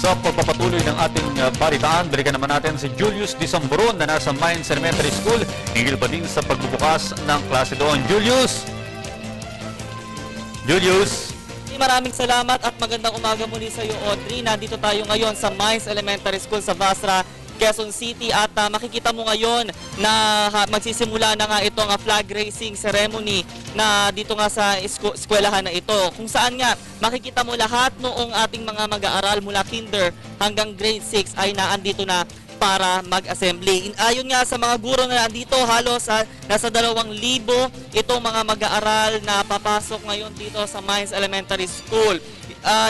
Sa pagpapatuloy ng ating balitaan, balikan naman natin si Julius Disamburon na nasa Mines Elementary School. Hinggil pa din sa pagbubukas ng klase doon. Julius! Maraming salamat at magandang umaga muli sa iyo, Audrey. Nandito tayo ngayon sa Mines Elementary School sa Basra, Quezon City at makikita mo ngayon na magsisimula na nga itong flag raising ceremony na dito nga sa eskwelahan na ito, kung saan nga makikita mo lahat noong ating mga mag-aaral mula kinder hanggang grade 6 ay naandito na para mag-assembly. Ayon nga sa mga guro na nandito, halos nasa 2,000 itong mga mag-aaral na papasok ngayon dito sa Mines Elementary School.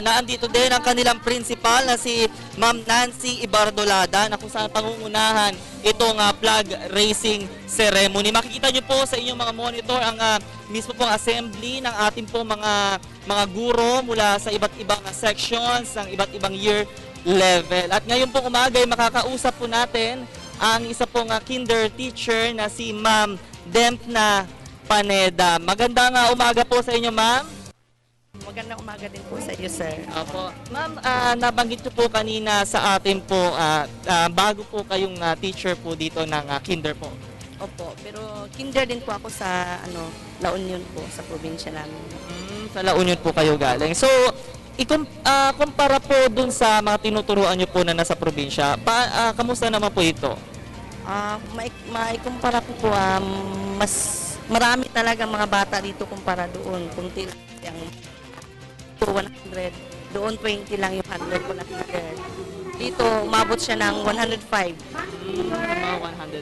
Naandito din ang kanilang principal na si Ma'am Nancy Ibardolada na kung saan pangungunahan itong flag raising ceremony. Makikita nyo po sa inyong mga monitor ang mismo pong assembly ng ating pong mga guro mula sa iba't ibang sections, ng iba't ibang year level. At ngayon pong umaga ay makakausap po natin ang isa pong kinder teacher na si Ma'am Dempna Paneda. Magandang umaga po sa inyo, Ma'am. Magandang umaga din po sa iyo, sir. Opo. Ma'am, nabanggit ko po kanina sa atin po, bago po kayong teacher po dito ng kinder po. Opo, pero kinder din po ako sa La Union po, sa probinsya namin. Sa La Union po kayo galing. So, kumpara po dun sa mga tinuturuan nyo po na nasa probinsya, kamusta naman po ito? Maikumpara po mas marami talaga mga bata dito kumpara doon. Kunti lang yung 100, doon 20 lang yung 100 ko na kinder. Dito, umabot siya ng 105. Mga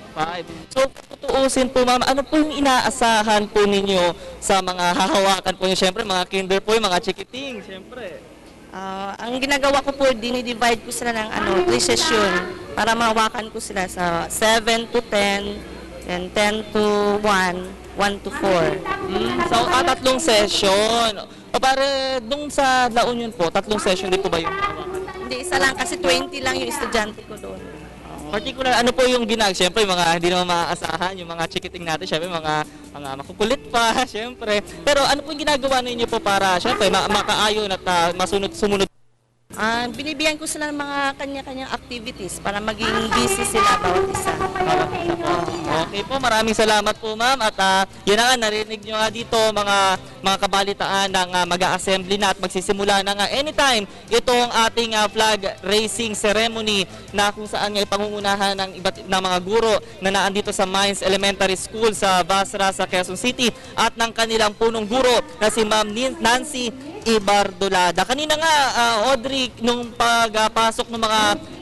105. So, tutuusin po, ma'am, ano po yung inaasahan po ninyo sa mga hahawakan po niyo? Siyempre, mga kinder po, yung mga chikiting, siyempre. Ang ginagawa ko po, dinidivide ko sila ng 3 session para mahawakan ko sila sa 7 to 10, and 10 to 1, 1 to 4. So, 3 session. O pare, nung sa La Union po, 3 session din po ba yung hahawakan? Hindi, isa lang kasi 20 lang yung estudyante ko doon. Particular, ano po yung siyempre, mga hindi naman maaasahan, yung mga chikiting natin, siyempre, mga makukulit pa, siyempre. Pero ano po yung ginagawa ninyo po para, siyempre, makaayon at sumunod? Binibigyan ko sila ng mga kanya-kanyang activities para maging busy sila bawat isa. Okay po, maraming salamat po, ma'am. At yan na nga, narinig nyo nga dito mga kabalitaan ng mag-a-assembly na at magsisimula na nga anytime itong ating flag raising ceremony na kung saan nga ipangungunahan ng ng mga guro na naandito sa Mines Elementary School sa Basra, sa Quezon City at ng kanilang punong guro na si Ma'am Nancy Ibardolada. Kanina nga, Audrey, nung pagpasok ng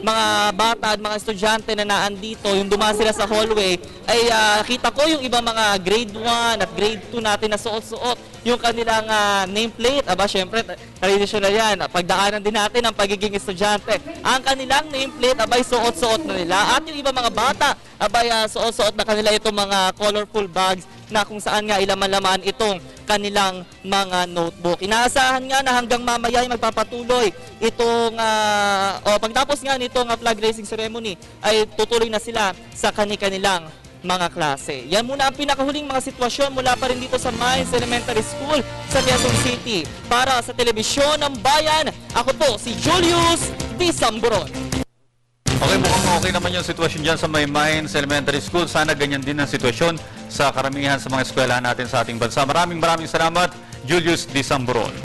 mga bata at mga estudyante na naandito, yung dumaan sila sa hallway, ay kita ko yung ibang mga grade 1 at grade 2 natin na suot-suot yung kanilang nameplate. Aba, syempre, traditional yan. Pagdaanan din natin ang pagiging estudyante. Ang kanilang nameplate, abay, suot-suot na nila. At yung ibang mga bata, abay, suot-suot na kanila itong mga colorful bags na kung saan nga ilaman-laman itong kanilang mga notebook. Inaasahan nga na hanggang mamaya ay magpapatuloy itong, pagtapos nga nitong flag raising ceremony, ay tutuloy na sila sa kanilang mga klase. Yan muna ang pinakahuling mga sitwasyon mula pa rin dito sa Mines Elementary School sa Quezon City. Para sa Telebisyon ng Bayan, ako po si Julius Disamburon. Okay, mukhang okay naman yung sitwasyon dyan sa may Mines Elementary School. Sana ganyan din ang sitwasyon sa karamihan sa mga eskwelahan natin sa ating bansa. Maraming salamat, Julius Disamburon.